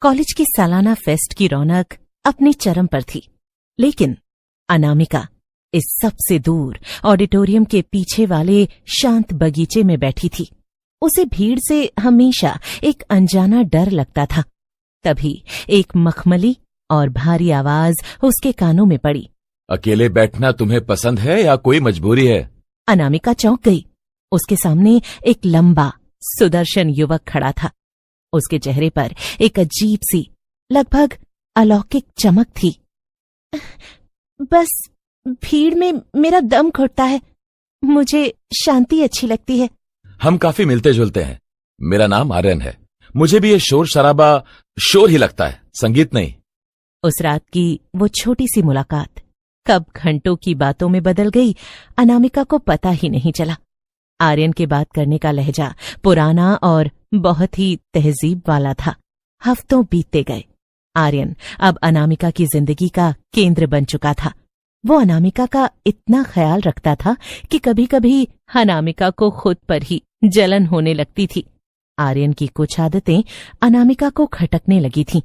College की सालाना fest की रौनक अपने चरम पर थी, लेकिन अनामिका इस सबसे दूर ऑडिटोरियम के पीछे वाले शांत बगीचे में बैठी थी। उसे भीड़ से हमेशा एक अनजाना डर लगता था। तभी एक मखमली और भारी आवाज उसके कानों में पड़ी। अकेले बैठना तुम्हें पसंद है या कोई मजबूरी है? अनामिका चौंक गई। उसके सामने एक लंबा सुदर्शन युवक खड़ा था। उसके चेहरे पर एक अजीब सी, लगभग अलौकिक चमक थी। बस भीड़ में मेरा दम घुटता है, मुझे शांति अच्छी लगती है। हम काफी मिलते जुलते हैं। मेरा नाम आर्यन है। मुझे भी ये शोर शराबा शोर ही लगता है, संगीत नहीं। उस रात की वो छोटी सी मुलाकात कब घंटों की बातों में बदल गई, अनामिका को पता ही नहीं चला। आर्यन के बात करने का लहजा पुराना और बहुत ही तहजीब वाला था। हफ्तों बीतते गए। आर्यन अब अनामिका की जिंदगी का केंद्र बन चुका था। वो अनामिका का इतना ख्याल रखता था कि कभी कभी अनामिका को खुद पर ही जलन होने लगती थी। आर्यन की कुछ आदतें अनामिका को खटकने लगी थीं।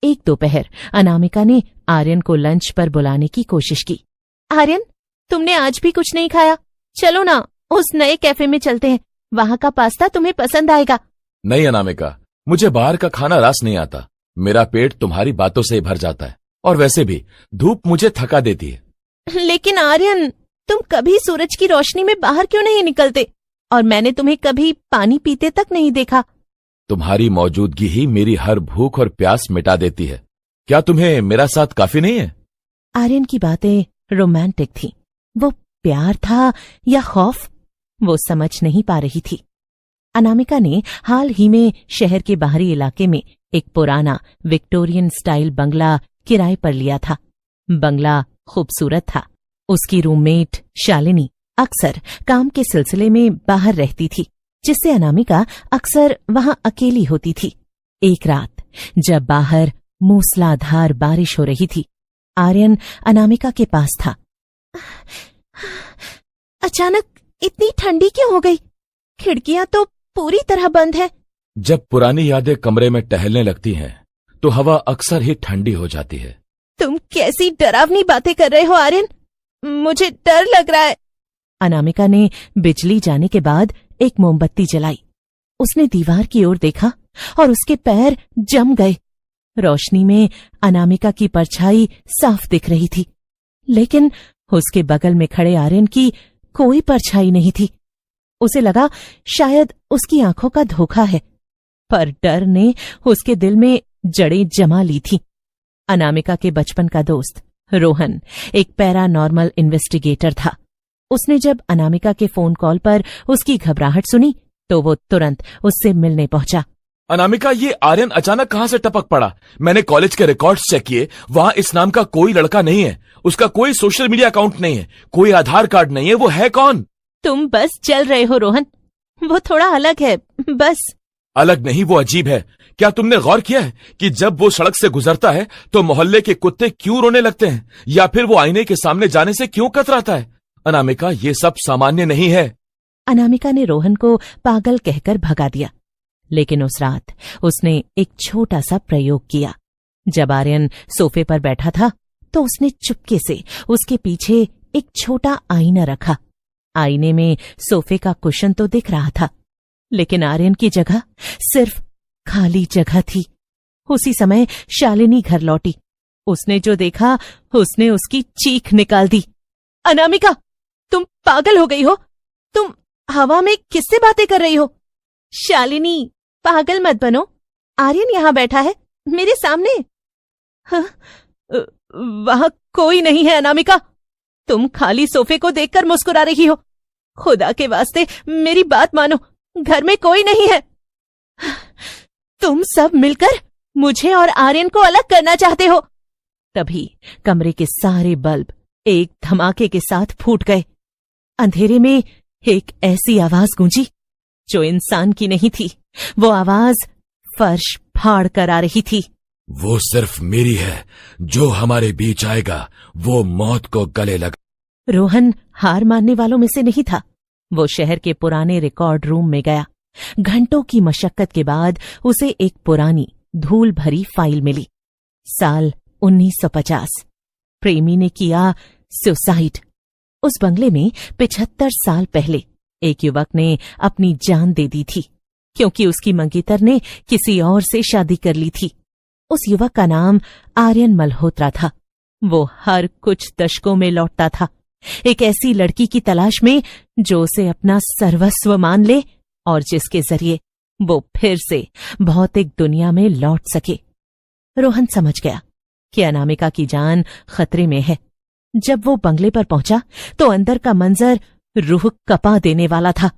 एक दोपहर अनामिका ने आर्यन को लंच पर बुलाने की कोशिश की। आर्यन, तुमने आज भी कुछ नहीं खाया, चलो ना उस नए कैफे में चलते हैं, वहां का पास्ता तुम्हें पसंद आएगा। नहीं अनामिका, मुझे बाहर का खाना रास नहीं आता। मेरा पेट तुम्हारी बातों से ही भर जाता है, और वैसे भी धूप मुझे थका देती है। लेकिन आर्यन, तुम कभी सूरज की रोशनी में बाहर क्यों नहीं निकलते? और मैंने तुम्हें कभी पानी पीते तक नहीं देखा। तुम्हारी मौजूदगी ही मेरी हर भूख और प्यास मिटा देती है। क्या तुम्हें मेरा साथ काफी नहीं है? आर्यन की बातें रोमांटिक थीं। वो प्यार था या खौफ, वो समझ नहीं पा रही थी। अनामिका ने हाल ही में शहर के बाहरी इलाके में एक पुराना विक्टोरियन स्टाइल बंगला किराए पर लिया था। बंगला खूबसूरत था। उसकी रूममेट शालिनी अक्सर काम के सिलसिले में बाहर रहती थी, जिससे अनामिका अक्सर वहां अकेली होती थी। एक रात जब बाहर मूसलाधार बारिश हो रही थी, आर्यन अनामिका के पास था। अचानक इतनी ठंडी क्यों हो गई? खिड़कियां तो पूरी तरह बंद है। जब पुरानी यादें कमरे में टहलने लगती हैं, तो हवा अक्सर ही ठंडी हो जाती है। तुम कैसी डरावनी बातें कर रहे हो आर्यन, मुझे डर लग रहा है। अनामिका ने बिजली जाने के बाद एक मोमबत्ती जलाई। उसने दीवार की ओर देखा और उसके पैर जम गए। रोशनी में अनामिका की परछाई साफ दिख रही थी, लेकिन उसके बगल में खड़े आर्यन की कोई परछाई नहीं थी। उसे लगा शायद उसकी आंखों का धोखा है, पर डर ने उसके दिल में जड़ें जमा ली थी। अनामिका के बचपन का दोस्त रोहन एक पैरानॉर्मल इन्वेस्टिगेटर था। उसने जब अनामिका के फोन कॉल पर उसकी घबराहट सुनी, तो वो तुरंत उससे मिलने पहुंचा। अनामिका, ये आर्यन अचानक कहां से टपक पड़ा? मैंने कॉलेज के रिकॉर्ड्स चेक किए, वहां इस नाम का कोई लड़का नहीं है। उसका कोई सोशल मीडिया अकाउंट नहीं है, कोई आधार कार्ड नहीं है। वो है कौन? तुम बस चल रहे हो रोहन, वो थोड़ा अलग है बस। अलग नहीं, वो अजीब है। क्या तुमने गौर किया है कि जब वो सड़क से गुजरता है तो मोहल्ले के कुत्ते क्यों रोने लगते हैं, या फिर वो आईने के सामने जाने से क्यों कतराता है? अनामिका, ये सब सामान्य नहीं है। अनामिका ने रोहन को पागल कहकर भगा दिया, लेकिन उस रात उसने एक छोटा सा प्रयोग किया। जब आर्यन सोफे पर बैठा था, तो उसने चुपके से उसके पीछे एक छोटा आईना रखा। आईने में सोफे का कुशन तो दिख रहा था, लेकिन आर्यन की जगह सिर्फ खाली जगह थी। उसी समय शालिनी घर लौटी। उसने जो देखा, उसने उसकी चीख निकाल दी। अनामिका, तुम पागल हो गई हो? तुम हवा में किससे बातें कर रही हो? शालिनी, पागल मत बनो। आर्यन यहां बैठा है मेरे सामने। वहां कोई नहीं है अनामिका। तुम खाली सोफे को देखकर मुस्कुरा रही हो। खुदा के वास्ते मेरी बात मानो, घर में कोई नहीं है। तुम सब मिलकर मुझे और आर्यन को अलग करना चाहते हो। तभी कमरे के सारे बल्ब एक धमाके के साथ फूट गए। अंधेरे में एक ऐसी आवाज गूंजी जो इंसान की नहीं थी। वो आवाज फर्श फाड़ कर आ रही थी। वो सिर्फ मेरी है, जो हमारे बीच आएगा वो मौत को गले लगा। रोहन हार मानने वालों में से नहीं था। वो शहर के पुराने रिकॉर्ड रूम में गया। घंटों की मशक्कत के बाद उसे एक पुरानी धूल भरी फाइल मिली। साल 1950। प्रेमी ने किया सुसाइड। उस बंगले में 75 साल पहले एक युवक ने अपनी जान दे दी थी, क्योंकि उसकी मंगेतर ने किसी और से शादी कर ली थी। उस युवक का नाम आर्यन मल्होत्रा था। वो हर कुछ दशकों में लौटता था, एक ऐसी लड़की की तलाश में जो उसे अपना सर्वस्व मान ले और जिसके जरिए वो फिर से भौतिक दुनिया में लौट सके। रोहन समझ गया कि अनामिका की जान खतरे में है। जब वो बंगले पर पहुंचा तो अंदर का मंजर रूह कपा देने वाला था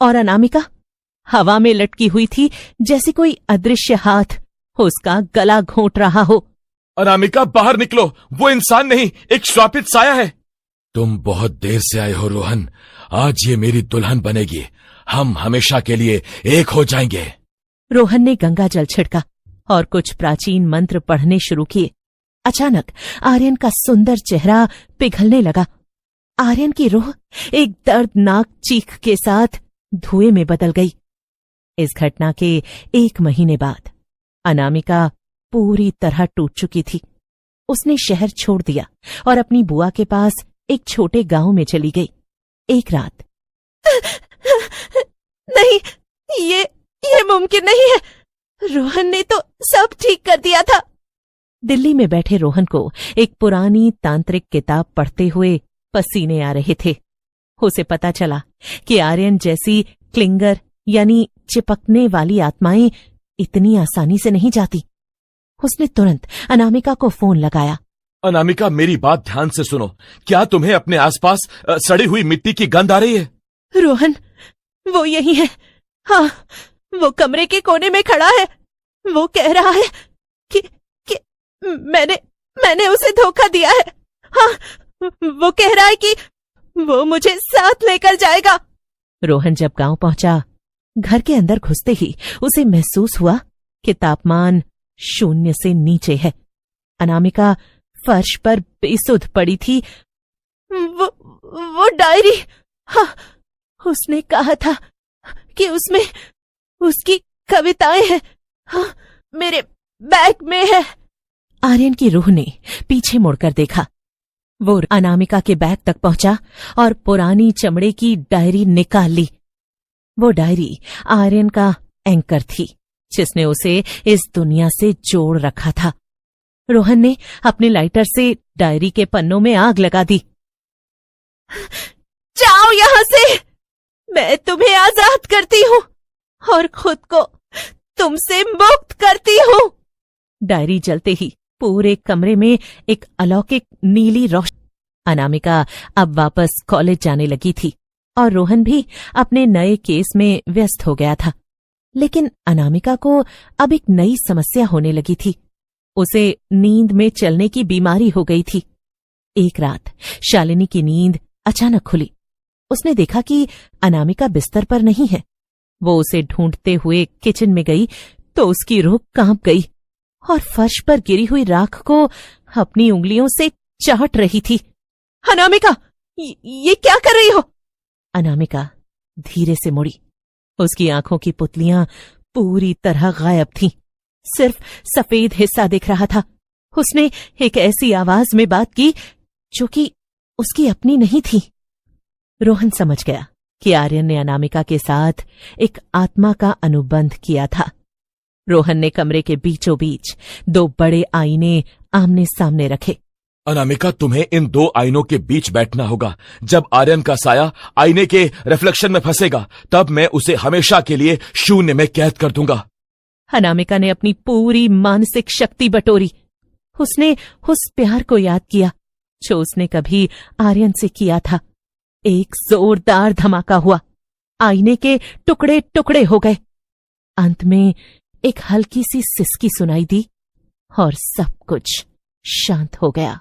और अनामिका हवा में लटकी हुई थी, जैसे कोई अदृश्य हाथ उसका गला घोंट रहा हो। अनामिका, बाहर निकलो, वो इंसान नहीं, एक श्रापित साया है। तुम बहुत देर से आए हो रोहन, आज ये मेरी दुल्हन बनेगी, हम हमेशा के लिए एक हो जाएंगे। रोहन ने गंगा जल छिड़का और कुछ प्राचीन मंत्र पढ़ने शुरू किए। अचानक आर्यन का सुंदर चेहरा पिघलने लगा। आर्यन की रूह एक दर्दनाक चीख के साथ धुएं में बदल गई। इस घटना के 1 महीने बाद अनामिका पूरी तरह टूट चुकी थी। उसने शहर छोड़ दिया और अपनी बुआ के पास एक छोटे गांव में चली गई। एक रात नहीं, ये मुमकिन नहीं है। रोहन ने तो सब ठीक कर दिया था। दिल्ली में बैठे रोहन को एक पुरानी तांत्रिक किताब पढ़ते हुए पसीने आ रहे थे। उसे पता चला कि आर्यन जैसी क्लिंगर यानी चिपकने वाली आत्माएं इतनी आसानी से नहीं जाती। उसने तुरंत अनामिका को फोन लगाया। अनामिका, मेरी बात ध्यान से सुनो। क्या तुम्हें अपने आसपास सड़ी हुई मिट्टी की गंध आ रही है? रोहन, वो यही है। हाँ, वो कमरे के कोने में खड़ा है। वो कह रहा है कि मैंने उसे धोखा दिया है। हाँ, वो कह रहा है कि वो मुझे साथ लेकर जाएगा। रोहन जब गांव पहुंचा, घर के अंदर घुसते ही उसे महसूस हुआ कि तापमान 0 से नीचे है। अनामिका फर्श पर बेसुध पड़ी थी। वो डायरी, हाँ, उसने कहा था कि उसमें उसकी कविताएं हैं। हाँ, मेरे बैग में है। आर्यन की रूह ने पीछे मुड़कर देखा। वो अनामिका के बैग तक पहुंचा और पुरानी चमड़े की डायरी निकाल ली। वो डायरी आर्यन का एंकर थी, जिसने उसे इस दुनिया से जोड़ रखा था। रोहन ने अपने लाइटर से डायरी के पन्नों में आग लगा दी। जाओ यहां से, मैं तुम्हें आजाद करती हूं और खुद को तुमसे मुक्त करती हूं। डायरी जलते ही पूरे कमरे में एक अलौकिक नीली रोशनी। अनामिका अब वापस कॉलेज जाने लगी थी और रोहन भी अपने नए केस में व्यस्त हो गया था। लेकिन अनामिका को अब एक नई समस्या होने लगी थी। उसे नींद में चलने की बीमारी हो गई थी। एक रात शालिनी की नींद अचानक खुली। उसने देखा कि अनामिका बिस्तर पर नहीं है। वो उसे ढूंढते हुए किचन में गई तो उसकी रूह कांप गई और फर्श पर गिरी हुई राख को अपनी उंगलियों से चाट रही थी। अनामिका, ये क्या कर रही हो? अनामिका धीरे से मुड़ी। उसकी आंखों की पुतलियां पूरी तरह गायब थीं। सिर्फ सफेद हिस्सा दिख रहा था। उसने एक ऐसी आवाज में बात की जो कि उसकी अपनी नहीं थी। रोहन समझ गया कि आर्यन ने अनामिका के साथ एक आत्मा का अनुबंध किया था। रोहन ने कमरे के बीचों बीच 2 बड़े आईने आमने सामने रखे। अनामिका, तुम्हें इन 2 आईनों के बीच बैठना होगा। जब आर्यन का साया आईने के रिफ्लेक्शन में फंसेगा, तब मैं उसे हमेशा के लिए 0 में कैद कर दूंगा। अनामिका ने अपनी पूरी मानसिक शक्ति बटोरी। उसने उस प्यार को याद किया जो उसने कभी आर्यन से किया था। एक जोरदार धमाका हुआ। आईने के टुकड़े टुकड़े हो गए। अंत में एक हल्की सी सिसकी सुनाई दी और सब कुछ शांत हो गया।